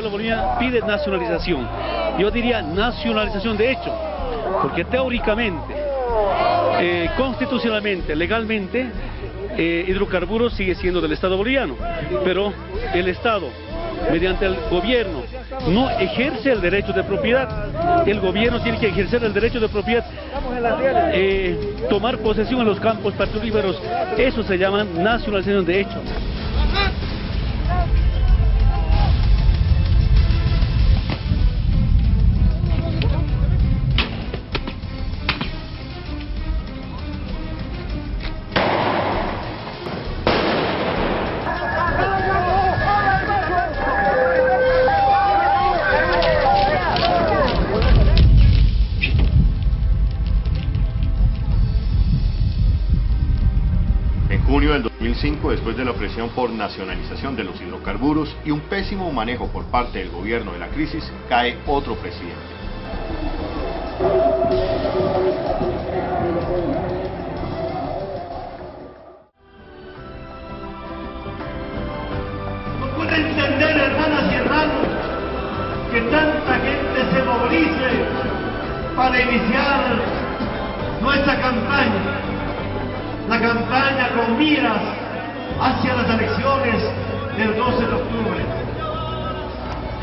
pueblo boliviano pide nacionalización. Yo diría nacionalización de hecho, porque teóricamente, constitucionalmente, legalmente, hidrocarburos sigue siendo del Estado boliviano, pero el Estado, mediante el gobierno, no ejerce el derecho de propiedad. El gobierno tiene que ejercer el derecho de propiedad, tomar posesión en los campos petrolíferos. Eso se llama nacionalización de hecho. En junio del 2005, después de la presión por nacionalización de los hidrocarburos y un pésimo manejo por parte del gobierno de la crisis, cae otro presidente. No puede entender, hermanas y hermanos, que tanta gente se movilice para iniciar nuestra campaña. La campaña con miras hacia las elecciones del 12 de octubre.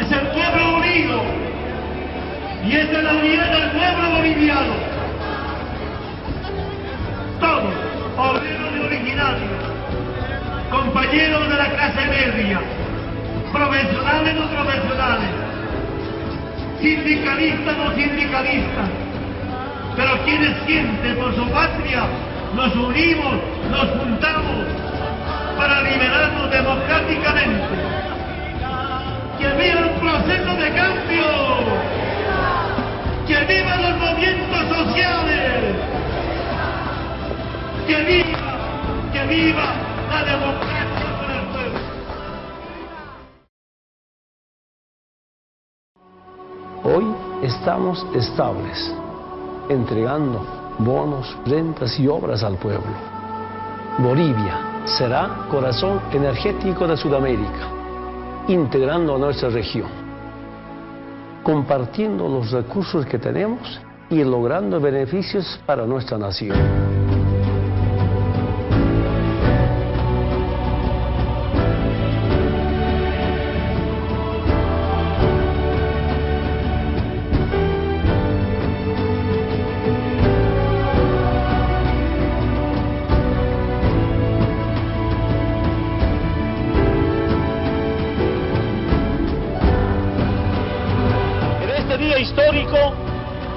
Es el pueblo unido y es de la unidad del pueblo boliviano. Todos, obreros y originarios, compañeros de la clase media, profesionales o no profesionales, sindicalistas o no sindicalistas, pero quienes sienten por su patria, nos unimos, nos juntamos para liberarnos democráticamente. ¡Que viva el proceso de cambio! ¡Que vivan los movimientos sociales! ¡Que viva la democracia con el pueblo! Hoy estamos estables, entregando bonos, rentas y obras al pueblo. Bolivia será corazón energético de Sudamérica, integrando a nuestra región, compartiendo los recursos que tenemos y logrando beneficios para nuestra nación. Día histórico,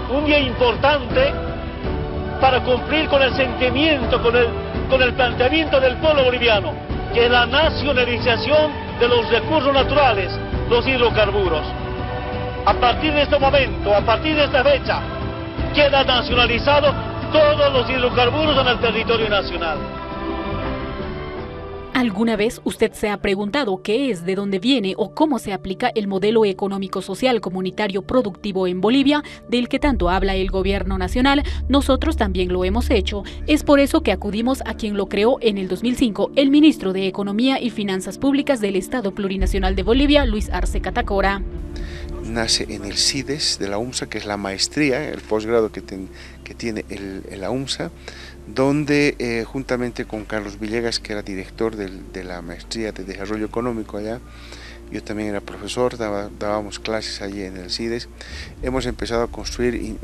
un día importante para cumplir con el sentimiento, con el planteamiento del pueblo boliviano, que es la nacionalización de los recursos naturales, los hidrocarburos. A partir de este momento, a partir de esta fecha, queda nacionalizado todos los hidrocarburos en el territorio nacional. ¿Alguna vez usted se ha preguntado qué es, de dónde viene o cómo se aplica el modelo económico, social, comunitario, productivo en Bolivia, del que tanto habla el gobierno nacional? Nosotros también lo hemos hecho. Es por eso que acudimos a quien lo creó en el 2005, el ministro de Economía y Finanzas Públicas del Estado Plurinacional de Bolivia, Luis Arce Catacora. Nace en el CIDES de la UMSA, que es la maestría, el posgrado que tiene la UMSA, donde juntamente con Carlos Villegas, que era director de la maestría de desarrollo económico allá, yo también era profesor, dábamos clases allí en el CIDES, hemos empezado a construir,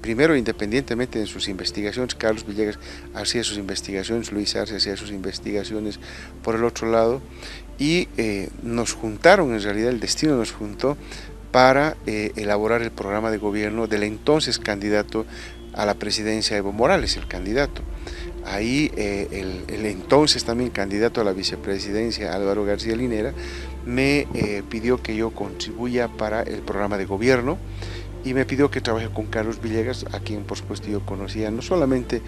primero independientemente en sus investigaciones. Carlos Villegas hacía sus investigaciones, Luis Arce hacía sus investigaciones por el otro lado, y nos juntaron, en realidad el destino nos juntó para elaborar el programa de gobierno del entonces candidato a la presidencia Evo Morales, el candidato. Ahí el entonces también candidato a la vicepresidencia Álvaro García Linera me pidió que yo contribuya para el programa de gobierno y me pidió que trabaje con Carlos Villegas, a quien por supuesto yo conocía, no solamente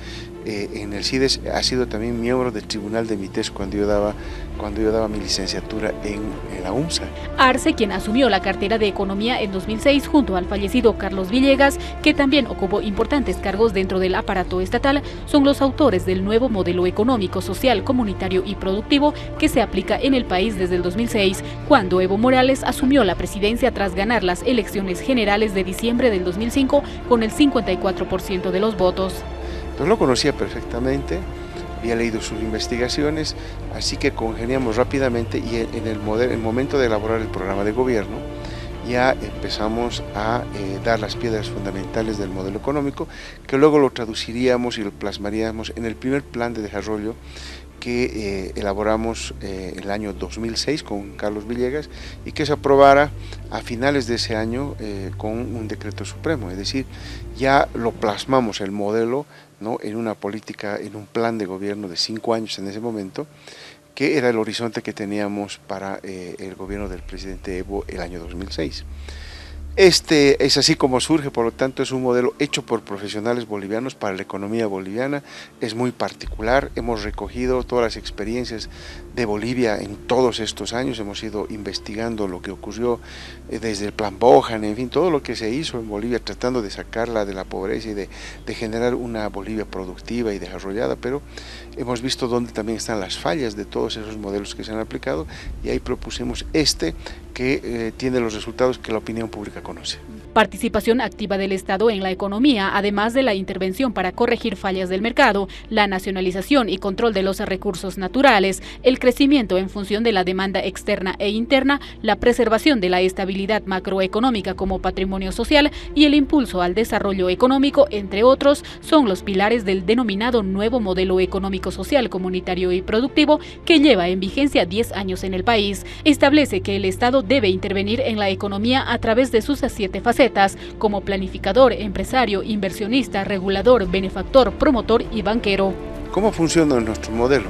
en el CIDES, ha sido también miembro del Tribunal de MITES cuando yo daba mi licenciatura en la UMSA. Arce, quien asumió la cartera de Economía en 2006 junto al fallecido Carlos Villegas, que también ocupó importantes cargos dentro del aparato estatal, son los autores del nuevo modelo económico, social, comunitario y productivo que se aplica en el país desde el 2006, cuando Evo Morales asumió la presidencia tras ganar las elecciones generales de diciembre del 2005 con el 54% de los votos. Entonces lo conocía perfectamente, había leído sus investigaciones, así que congeniamos rápidamente y en el momento de elaborar el programa de gobierno ya empezamos a dar las piedras fundamentales del modelo económico, que luego lo traduciríamos y lo plasmaríamos en el primer plan de desarrollo que elaboramos el año 2006 con Carlos Villegas y que se aprobara a finales de ese año con un decreto supremo, es decir, ya lo plasmamos el modelo, ¿no?, en una política, en un plan de gobierno de 5 años en ese momento, que era el horizonte que teníamos para el gobierno del presidente Evo el año 2006. Este es así como surge, por lo tanto es un modelo hecho por profesionales bolivianos para la economía boliviana, es muy particular, hemos recogido todas las experiencias de Bolivia en todos estos años, hemos ido investigando lo que ocurrió desde el Plan Bohan, en fin, todo lo que se hizo en Bolivia tratando de sacarla de la pobreza y de generar una Bolivia productiva y desarrollada, pero hemos visto dónde también están las fallas de todos esos modelos que se han aplicado y ahí propusimos que tiene los resultados que la opinión pública conoce. Participación activa del Estado en la economía, además de la intervención para corregir fallas del mercado, la nacionalización y control de los recursos naturales, el crecimiento en función de la demanda externa e interna, la preservación de la estabilidad macroeconómica como patrimonio social y el impulso al desarrollo económico, entre otros, son los pilares del denominado nuevo modelo económico social, comunitario y productivo que lleva en vigencia 10 años en el país. Establece que el Estado debe intervenir en la economía a través de sus 7 facetas, como planificador, empresario, inversionista, regulador, benefactor, promotor y banquero. ¿Cómo funciona nuestro modelo?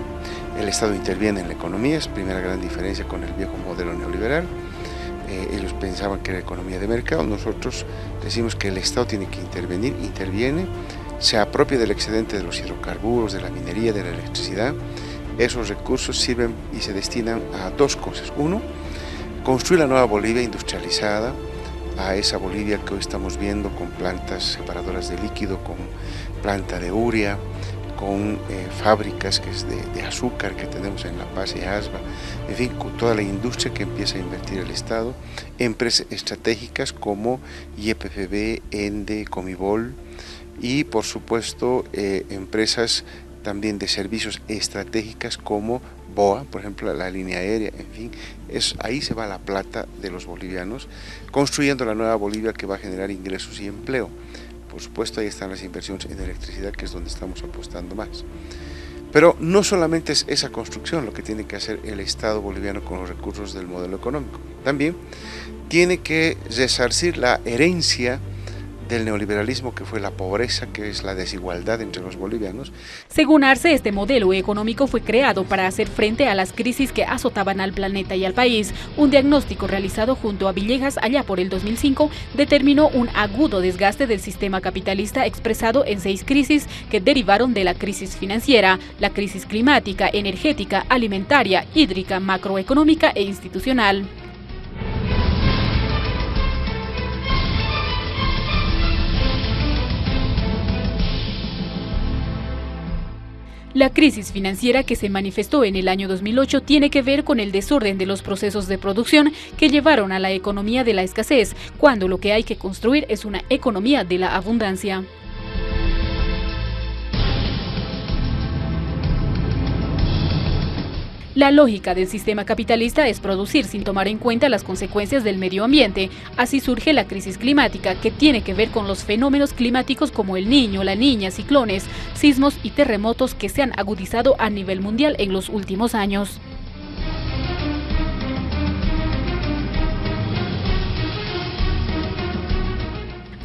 El Estado interviene en la economía, es primera gran diferencia con el viejo modelo neoliberal. Ellos pensaban que era economía de mercado, nosotros decimos que el Estado tiene que intervenir, interviene, se apropia del excedente de los hidrocarburos, de la minería, de la electricidad. Esos recursos sirven y se destinan a 2 cosas. Uno, construir la nueva Bolivia industrializada, a esa Bolivia que hoy estamos viendo con plantas separadoras de líquido, con planta de urea, con fábricas que es de azúcar que tenemos en La Paz y Asba, en fin, con toda la industria que empieza a invertir el Estado, empresas estratégicas como YPFB, ENDE, Comibol y por supuesto empresas también de servicios estratégicas como BOA, por ejemplo, la línea aérea, en fin, ahí se va la plata de los bolivianos, construyendo la nueva Bolivia que va a generar ingresos y empleo. Por supuesto, ahí están las inversiones en electricidad, que es donde estamos apostando más. Pero no solamente es esa construcción lo que tiene que hacer el Estado boliviano con los recursos del modelo económico, también tiene que resarcir la herencia del neoliberalismo, que fue la pobreza, que es la desigualdad entre los bolivianos. Según Arce, este modelo económico fue creado para hacer frente a las crisis que azotaban al planeta y al país. Un diagnóstico realizado junto a Villegas allá por el 2005 determinó un agudo desgaste del sistema capitalista expresado en 6 crisis que derivaron de la crisis financiera, la crisis climática, energética, alimentaria, hídrica, macroeconómica e institucional. La crisis financiera que se manifestó en el año 2008 tiene que ver con el desorden de los procesos de producción que llevaron a la economía de la escasez, cuando lo que hay que construir es una economía de la abundancia. La lógica del sistema capitalista es producir sin tomar en cuenta las consecuencias del medio ambiente. Así surge la crisis climática, que tiene que ver con los fenómenos climáticos como el Niño, la Niña, ciclones, sismos y terremotos que se han agudizado a nivel mundial en los últimos años.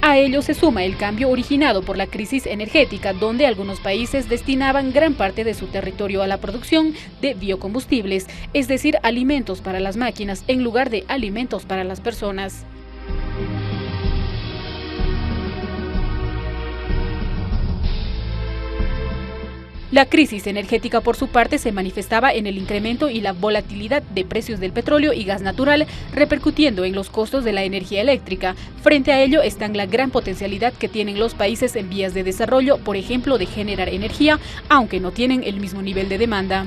A ello se suma el cambio originado por la crisis energética, donde algunos países destinaban gran parte de su territorio a la producción de biocombustibles, es decir, alimentos para las máquinas en lugar de alimentos para las personas. La crisis energética, por su parte, se manifestaba en el incremento y la volatilidad de precios del petróleo y gas natural, repercutiendo en los costos de la energía eléctrica. Frente a ello está la gran potencialidad que tienen los países en vías de desarrollo, por ejemplo, de generar energía, aunque no tienen el mismo nivel de demanda.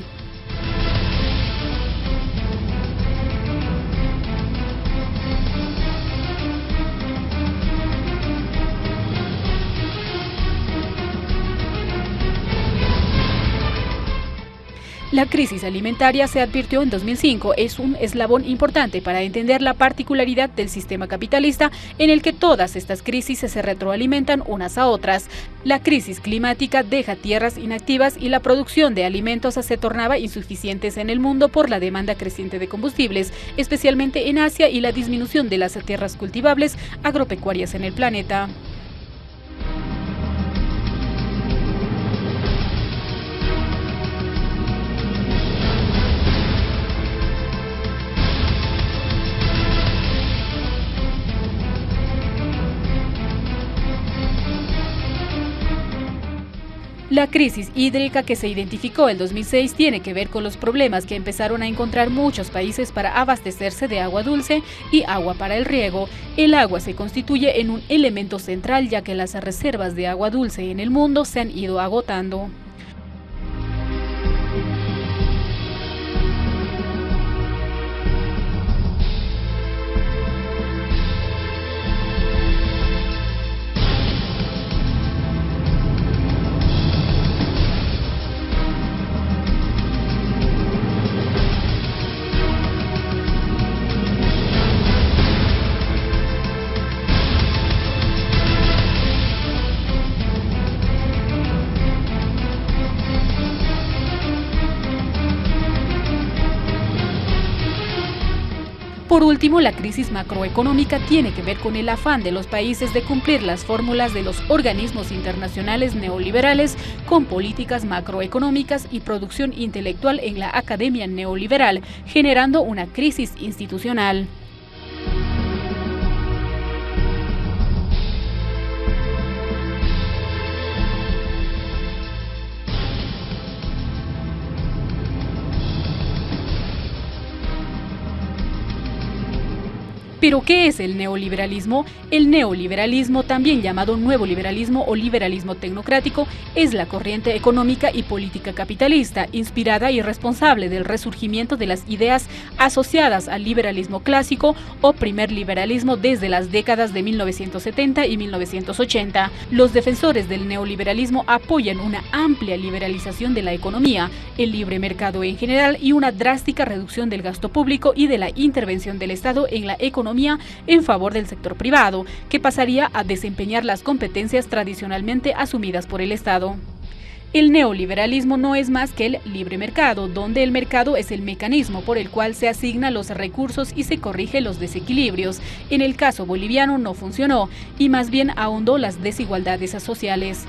La crisis alimentaria, se advirtió en 2005, es un eslabón importante para entender la particularidad del sistema capitalista en el que todas estas crisis se retroalimentan unas a otras. La crisis climática deja tierras inactivas y la producción de alimentos se tornaba insuficientes en el mundo por la demanda creciente de combustibles, especialmente en Asia, y la disminución de las tierras cultivables agropecuarias en el planeta. La crisis hídrica que se identificó en 2006 tiene que ver con los problemas que empezaron a encontrar muchos países para abastecerse de agua dulce y agua para el riego. El agua se constituye en un elemento central, ya que las reservas de agua dulce en el mundo se han ido agotando. Por último, la crisis macroeconómica tiene que ver con el afán de los países de cumplir las fórmulas de los organismos internacionales neoliberales con políticas macroeconómicas y producción intelectual en la academia neoliberal, generando una crisis institucional. ¿Pero qué es el neoliberalismo? El neoliberalismo, también llamado nuevo liberalismo o liberalismo tecnocrático, es la corriente económica y política capitalista, inspirada y responsable del resurgimiento de las ideas asociadas al liberalismo clásico o primer liberalismo desde las décadas de 1970 y 1980. Los defensores del neoliberalismo apoyan una amplia liberalización de la economía, el libre mercado en general y una drástica reducción del gasto público y de la intervención del Estado en la economía en favor del sector privado, que pasaría a desempeñar las competencias tradicionalmente asumidas por el Estado. El neoliberalismo no es más que el libre mercado, donde el mercado es el mecanismo por el cual se asignan los recursos y se corrigen los desequilibrios. En el caso boliviano no funcionó y más bien ahondó las desigualdades sociales.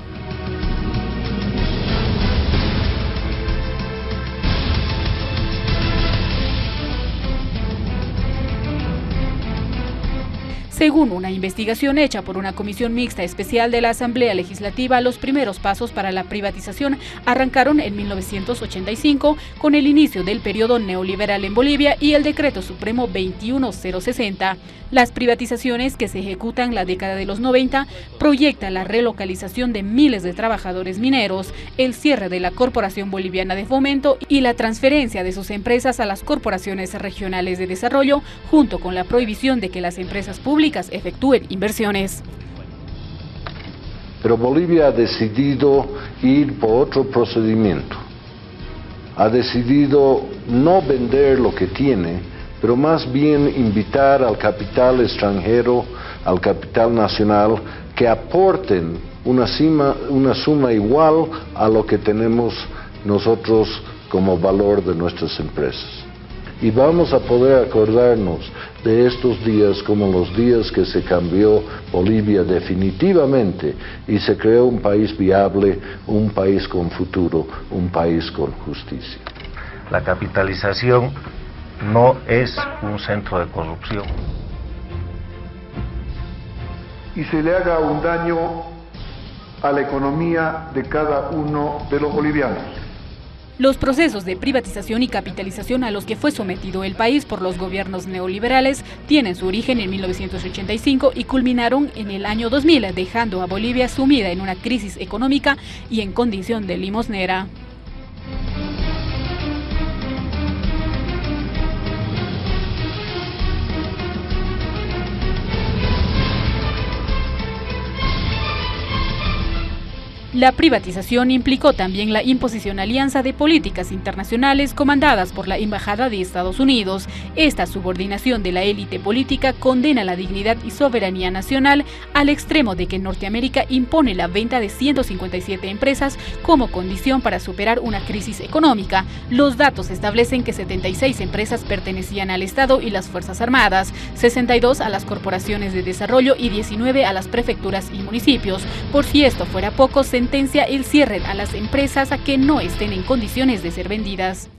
Según una investigación hecha por una comisión mixta especial de la Asamblea Legislativa, los primeros pasos para la privatización arrancaron en 1985 con el inicio del periodo neoliberal en Bolivia y el Decreto Supremo 21060. Las privatizaciones que se ejecutan en la década de los 90 proyectan la relocalización de miles de trabajadores mineros, el cierre de la Corporación Boliviana de Fomento y la transferencia de sus empresas a las corporaciones regionales de desarrollo, junto con la prohibición de que las empresas públicas efectúen inversiones. Pero Bolivia ha decidido ir por otro procedimiento. Ha decidido no vender lo que tiene, pero más bien invitar al capital extranjero, al capital nacional, que aporten una suma igual a lo que tenemos nosotros como valor de nuestras empresas. Y vamos a poder acordarnos de estos días como los días que se cambió Bolivia definitivamente y se creó un país viable, un país con futuro, un país con justicia. La capitalización no es un centro de corrupción. Y se le haga un daño a la economía de cada uno de los bolivianos. Los procesos de privatización y capitalización a los que fue sometido el país por los gobiernos neoliberales tienen su origen en 1985 y culminaron en el año 2000, dejando a Bolivia sumida en una crisis económica y en condición de limosnera. La privatización implicó también la imposición alianza de políticas internacionales comandadas por la Embajada de Estados Unidos. Esta subordinación de la élite política condena la dignidad y soberanía nacional al extremo de que Norteamérica impone la venta de 157 empresas como condición para superar una crisis económica. Los datos establecen que 76 empresas pertenecían al Estado y las Fuerzas Armadas, 62 a las corporaciones de desarrollo y 19 a las prefecturas y municipios. Por si esto fuera poco, sentencia el cierre a las empresas a que no estén en condiciones de ser vendidas.